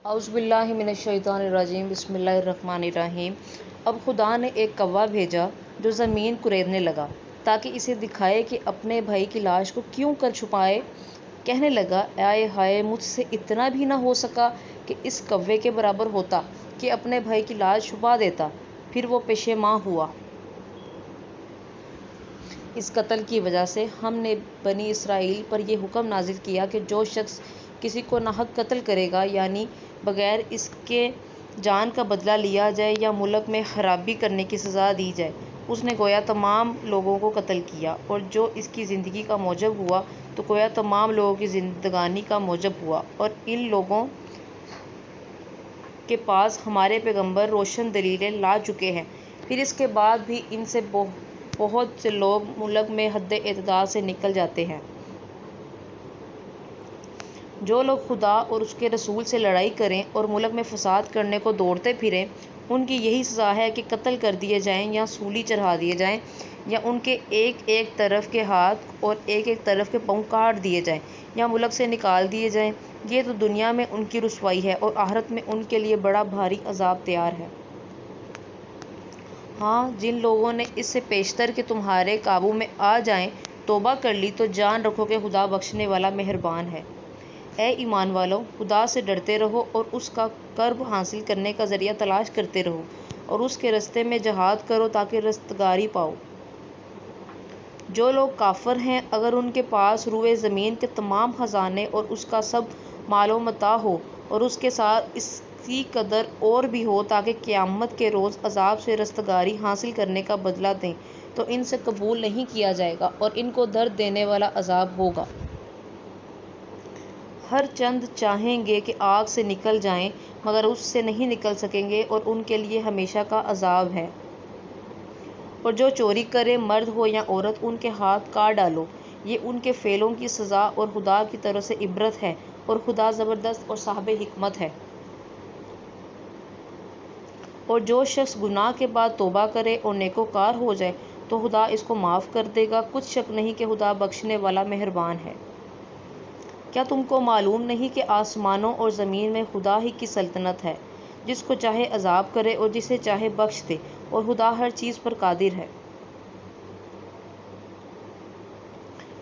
اعوذ باللہ من الشیطان الرجیم بسم اللہ الرحمن الرحیم۔ اب خدا نے ایک کوا بھیجا جو زمین کریدنے لگا تاکہ اسے دکھائے کہ اپنے بھائی کی لاش کو کیوں کر چھپائے۔ کہنے لگا، آئے ہائے، مجھ سے اتنا بھی نہ ہو سکا کہ اس کوے کے برابر ہوتا کہ اپنے بھائی کی لاش چھپا دیتا۔ پھر وہ پشیماں ہوا۔ اس قتل کی وجہ سے ہم نے بنی اسرائیل پر یہ حکم نازل کیا کہ جو شخص کسی کو ناحق قتل کرے گا، یعنی بغیر اس کے جان کا بدلہ لیا جائے یا ملک میں خرابی کرنے کی سزا دی جائے، اس نے گویا تمام لوگوں کو قتل کیا، اور جو اس کی زندگی کا موجب ہوا تو گویا تمام لوگوں کی زندگانی کا موجب ہوا۔ اور ان لوگوں کے پاس ہمارے پیغمبر روشن دلیلیں لا چکے ہیں، پھر اس کے بعد بھی ان سے بہت سے لوگ ملک میں حد اعتدال سے نکل جاتے ہیں۔ جو لوگ خدا اور اس کے رسول سے لڑائی کریں اور ملک میں فساد کرنے کو دوڑتے پھریں، ان کی یہی سزا ہے کہ قتل کر دیے جائیں یا سولی چڑھا دیے جائیں، یا ان کے ایک ایک طرف کے ہاتھ اور ایک ایک طرف کے پاؤں کاٹ دیے جائیں یا ملک سے نکال دیے جائیں۔ یہ تو دنیا میں ان کی رسوائی ہے، اور آخرت میں ان کے لیے بڑا بھاری عذاب تیار ہے۔ ہاں، جن لوگوں نے اس سے پیشتر کہ تمہارے قابو میں آ جائیں توبہ کر لی تو جان رکھو کہ خدا بخشنے والا مہربان ہے۔ اے ایمان والو، خدا سے ڈرتے رہو اور اس کا قرب حاصل کرنے کا ذریعہ تلاش کرتے رہو، اور اس کے راستے میں جہاد کرو تاکہ رستگاری پاؤ۔ جو لوگ کافر ہیں، اگر ان کے پاس روئے زمین کے تمام خزانے اور اس کا سب مال و متاع ہو، اور اس کے ساتھ اس کی قدر اور بھی ہو تاکہ قیامت کے روز عذاب سے رستگاری حاصل کرنے کا بدلہ دیں، تو ان سے قبول نہیں کیا جائے گا اور ان کو درد دینے والا عذاب ہوگا۔ ہر چند چاہیں گے کہ آگ سے نکل جائیں، مگر اس سے نہیں نکل سکیں گے، اور ان کے لیے ہمیشہ کا عذاب ہے۔ اور جو چوری کرے، مرد ہو یا عورت، ان کے ہاتھ کاٹ ڈالو۔ یہ ان کے فعلوں کی سزا اور خدا کی طرف سے عبرت ہے، اور خدا زبردست اور صاحب حکمت ہے۔ اور جو شخص گناہ کے بعد توبہ کرے اور نیکوکار ہو جائے تو خدا اس کو معاف کر دے گا۔ کچھ شک نہیں کہ خدا بخشنے والا مہربان ہے۔ کیا تم کو معلوم نہیں کہ آسمانوں اور زمین میں خدا ہی کی سلطنت ہے، جس کو چاہے عذاب کرے اور جسے چاہے بخش دے، اور خدا ہر چیز پر قادر ہے۔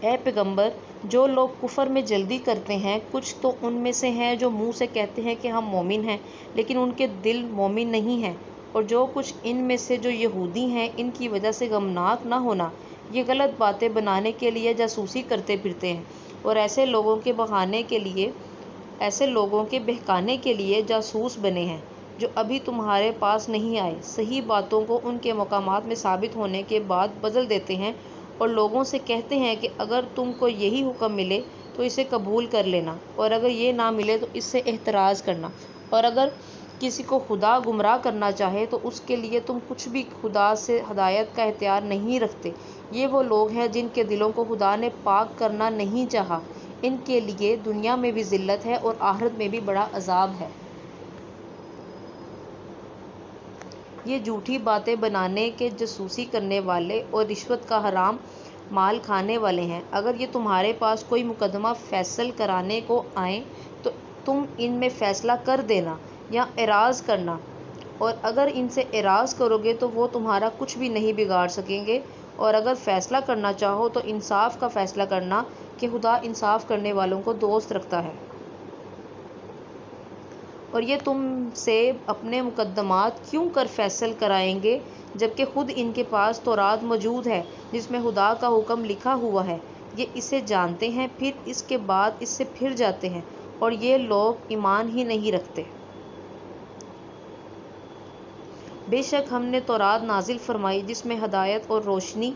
اے پیغمبر، جو لوگ کفر میں جلدی کرتے ہیں، کچھ تو ان میں سے ہیں جو منہ سے کہتے ہیں کہ ہم مومن ہیں، لیکن ان کے دل مومن نہیں ہیں، اور جو کچھ ان میں سے جو یہودی ہیں، ان کی وجہ سے غمناک نہ ہونا، یہ غلط باتیں بنانے کے لیے جاسوسی کرتے پھرتے ہیں، اور ایسے لوگوں کے بہکانے کے لیے جاسوس بنے ہیں جو ابھی تمہارے پاس نہیں آئے، صحیح باتوں کو ان کے مقامات میں ثابت ہونے کے بعد بدل دیتے ہیں، اور لوگوں سے کہتے ہیں کہ اگر تم کو یہی حکم ملے تو اسے قبول کر لینا، اور اگر یہ نہ ملے تو اس سے احتراز کرنا، اور اگر کسی کو خدا گمراہ کرنا چاہے تو اس کے لیے تم کچھ بھی خدا سے ہدایت کا اختیار نہیں رکھتے۔ یہ وہ لوگ ہیں جن کے دلوں کو خدا نے پاک کرنا نہیں چاہا، ان کے لیے دنیا میں بھی ذلت ہے اور آخرت میں بھی بڑا عذاب ہے۔ یہ جھوٹی باتیں بنانے کے، جاسوسی کرنے والے اور رشوت کا حرام مال کھانے والے ہیں۔ اگر یہ تمہارے پاس کوئی مقدمہ فیصل کرانے کو آئیں تو تم ان میں فیصلہ کر دینا یا اعراض کرنا، اور اگر ان سے اعراض کرو گے تو وہ تمہارا کچھ بھی نہیں بگاڑ سکیں گے، اور اگر فیصلہ کرنا چاہو تو انصاف کا فیصلہ کرنا، کہ خدا انصاف کرنے والوں کو دوست رکھتا ہے۔ اور یہ تم سے اپنے مقدمات کیوں کر فیصل کرائیں گے جبکہ خود ان کے پاس تورات موجود ہے جس میں خدا کا حکم لکھا ہوا ہے۔ یہ اسے جانتے ہیں، پھر اس کے بعد اس سے پھر جاتے ہیں، اور یہ لوگ ایمان ہی نہیں رکھتے۔ بے شک ہم نے تورات نازل فرمائی جس میں ہدایت اور روشنی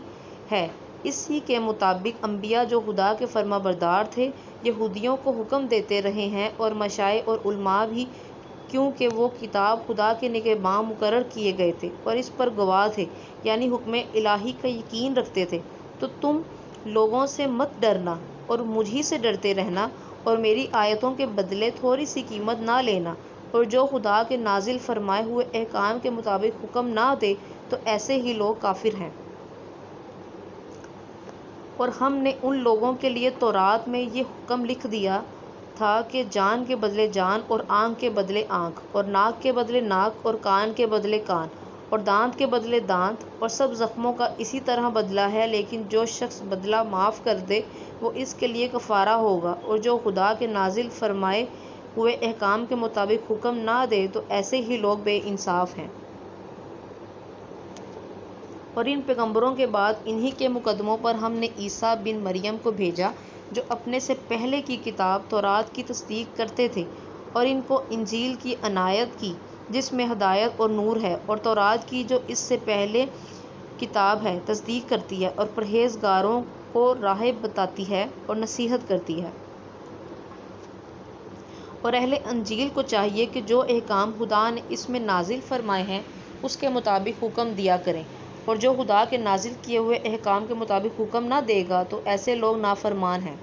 ہے، اسی کے مطابق انبیاء جو خدا کے فرما بردار تھے یہودیوں کو حکم دیتے رہے ہیں، اور مشائخ اور علماء بھی، کیونکہ وہ کتاب خدا کے نگہباں مقرر کیے گئے تھے اور اس پر گواہ تھے، یعنی حکم الہی کا یقین رکھتے تھے۔ تو تم لوگوں سے مت ڈرنا اور مجھ ہی سے ڈرتے رہنا، اور میری آیتوں کے بدلے تھوڑی سی قیمت نہ لینا، اور جو خدا کے نازل فرمائے ہوئے احکام کے مطابق حکم نہ دے تو ایسے ہی لوگ کافر ہیں۔ اور ہم نے ان لوگوں کے لیے تورات میں یہ حکم لکھ دیا تھا کہ جان کے بدلے جان اور آنکھ کے بدلے آنکھ اور ناک کے بدلے ناک اور کان کے بدلے کان اور دانت کے بدلے دانت اور سب زخموں کا اسی طرح بدلہ ہے، لیکن جو شخص بدلہ معاف کر دے وہ اس کے لیے کفارہ ہوگا، اور جو خدا کے نازل فرمائے ہوئے احکام کے مطابق حکم نہ دے تو ایسے ہی لوگ بے انصاف ہیں۔ اور ان پیغمبروں کے بعد انہی کے مقدموں پر ہم نے عیسیٰ بن مریم کو بھیجا جو اپنے سے پہلے کی کتاب تورات کی تصدیق کرتے تھے، اور ان کو انجیل کی عنایت کی جس میں ہدایت اور نور ہے، اور تورات کی جو اس سے پہلے کتاب ہے تصدیق کرتی ہے اور پرہیزگاروں کو راہ بتاتی ہے اور نصیحت کرتی ہے۔ اور اہل انجیل کو چاہیے کہ جو احکام خدا نے اس میں نازل فرمائے ہیں اس کے مطابق حکم دیا کریں، اور جو خدا کے نازل کیے ہوئے احکام کے مطابق حکم نہ دے گا تو ایسے لوگ نافرمان ہیں۔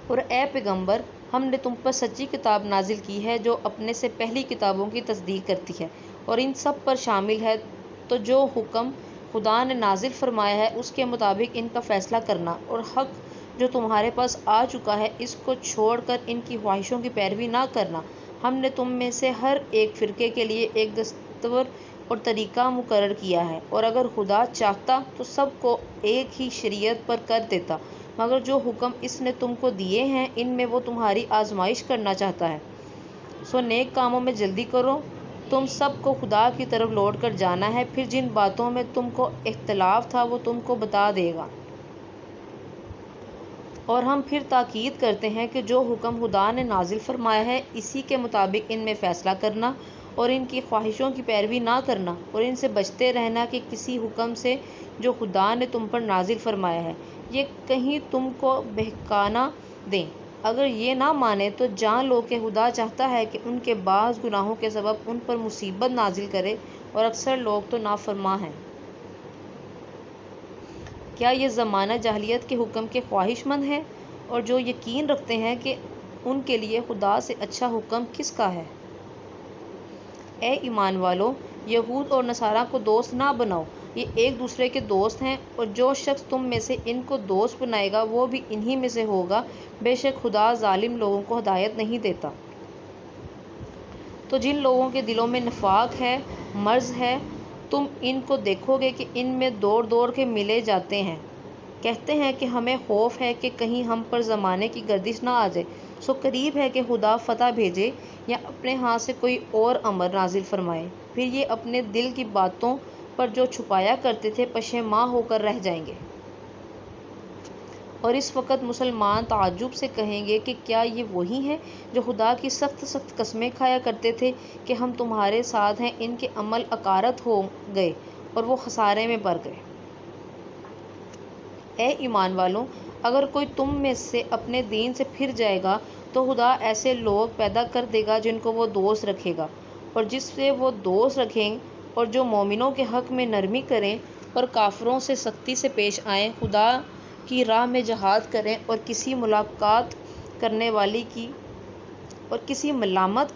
اور اے پیغمبر، ہم نے تم پر سچی کتاب نازل کی ہے جو اپنے سے پہلی کتابوں کی تصدیق کرتی ہے اور ان سب پر شامل ہے، تو جو حکم خدا نے نازل فرمایا ہے اس کے مطابق ان کا فیصلہ کرنا، اور حق جو تمہارے پاس آ چکا ہے اس کو چھوڑ کر ان کی خواہشوں کی پیروی نہ کرنا۔ ہم نے تم میں سے ہر ایک فرقے کے لیے ایک دستور اور طریقہ مقرر کیا ہے، اور اگر خدا چاہتا تو سب کو ایک ہی شریعت پر کر دیتا، مگر جو حکم اس نے تم کو دیے ہیں ان میں وہ تمہاری آزمائش کرنا چاہتا ہے۔ سو نیک کاموں میں جلدی کرو، تم سب کو خدا کی طرف لوٹ کر جانا ہے، پھر جن باتوں میں تم کو اختلاف تھا وہ تم کو بتا دے گا۔ اور ہم پھر تاکید کرتے ہیں کہ جو حکم خدا نے نازل فرمایا ہے اسی کے مطابق ان میں فیصلہ کرنا اور ان کی خواہشوں کی پیروی نہ کرنا، اور ان سے بچتے رہنا کہ کسی حکم سے جو خدا نے تم پر نازل فرمایا ہے یہ کہیں تم کو بہکا نہ دیں۔ اگر یہ نہ مانے تو جان لو کہ خدا چاہتا ہے کہ ان کے بعض گناہوں کے سبب ان پر مصیبت نازل کرے، اور اکثر لوگ تو نافرماں ہیں۔ کیا یہ زمانہ جاہلیت کے حکم کے خواہش مند ہیں، اور جو یقین رکھتے ہیں کہ ان کے لیے خدا سے اچھا حکم کس کا ہے؟ اے ایمان والو، یہود اور نصارہ کو دوست نہ بناؤ، یہ ایک دوسرے کے دوست ہیں، اور جو شخص تم میں سے ان کو دوست بنائے گا وہ بھی انہی میں سے ہوگا، بے شک خدا ظالم لوگوں کو ہدایت نہیں دیتا۔ تو جن لوگوں کے دلوں میں نفاق ہے، مرض ہے، تم ان کو دیکھو گے کہ ان میں دوڑ دوڑ کے ملے جاتے ہیں، کہتے ہیں کہ ہمیں خوف ہے کہ کہیں ہم پر زمانے کی گردش نہ آ جائے۔ سو قریب ہے کہ خدا فتح بھیجے یا اپنے ہاتھ سے کوئی اور امر نازل فرمائے، پھر یہ اپنے دل کی باتوں پر جو چھپایا کرتے تھے پشیماں ہو کر رہ جائیں گے۔ اور اس وقت مسلمان تعجب سے کہیں گے کہ کیا یہ وہی ہیں جو خدا کی سخت سخت قسمیں کھایا کرتے تھے کہ ہم تمہارے ساتھ ہیں، ان کے عمل اکارت ہو گئے اور وہ خسارے میں پڑ گئے۔ اے ایمان والو، اگر کوئی تم میں سے اپنے دین سے پھر جائے گا تو خدا ایسے لوگ پیدا کر دے گا جن کو وہ دوست رکھے گا، اور جس سے وہ دوست رکھیں، اور جو مومنوں کے حق میں نرمی کریں اور کافروں سے سختی سے پیش آئیں، خدا کی راہ میں جہاد کریں اور کسی ملامت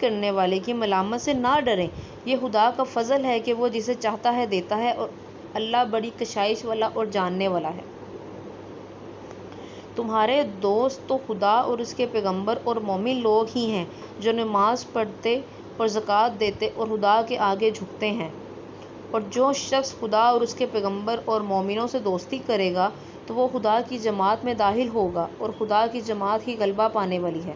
کرنے والے کی ملامت سے نہ ڈریں۔ یہ خدا کا فضل ہے کہ وہ جسے چاہتا ہے دیتا ہے، اور اللہ بڑی بخشش والا اور جاننے والا ہے۔ تمہارے دوست تو خدا اور اس کے پیغمبر اور مومن لوگ ہی ہیں جو نماز پڑھتے اور زکوٰۃ دیتے اور خدا کے آگے جھکتے ہیں، اور جو شخص خدا اور اس کے پیغمبر اور مومنوں سے دوستی کرے گا تو وہ خدا کی جماعت میں داخل ہوگا، اور خدا کی جماعت ہی غلبہ پانے والی ہے۔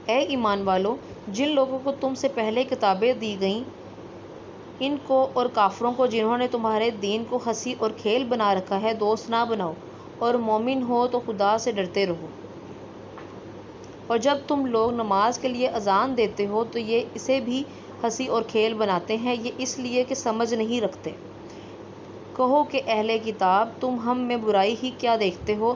اے ایمان والو، جن لوگوں کو تم سے پہلے کتابیں دی گئیں ان کو اور کافروں کو جنہوں نے تمہارے دین کو ہنسی اور کھیل بنا رکھا ہے دوست نہ بناؤ، اور مومن ہو تو خدا سے ڈرتے رہو۔ اور جب تم لوگ نماز کے لیے اذان دیتے ہو تو یہ اسے بھی ہنسی اور کھیل بناتے ہیں، یہ اس لیے کہ سمجھ نہیں رکھتے۔ کہو کہ اہل کتاب، تم ہم میں برائی ہی کیا دیکھتے ہو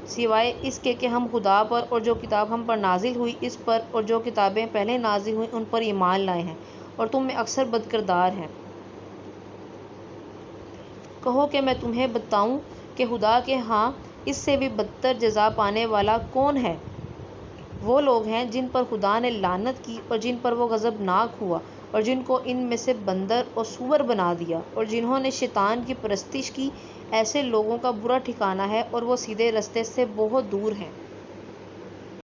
سوائے اس کے کہ ہم خدا پر اور جو کتاب ہم پر نازل ہوئی اس پر اور جو کتابیں پہلے نازل ہوئیں ان پر ایمان لائے ہیں، اور تم میں اکثر بدکردار ہیں۔ کہو کہ میں تمہیں بتاؤں کہ خدا کے ہاں اس سے بھی بدتر جزا پانے والا کون ہے؟ وہ لوگ ہیں جن پر خدا نے لعنت کی اور جن پر وہ غضبناک ہوا، اور جن کو ان میں سے بندر اور سور بنا دیا، اور جنہوں نے شیطان کی پرستش کی۔ ایسے لوگوں کا برا ٹھکانہ ہے اور وہ سیدھے راستے سے بہت دور ہیں۔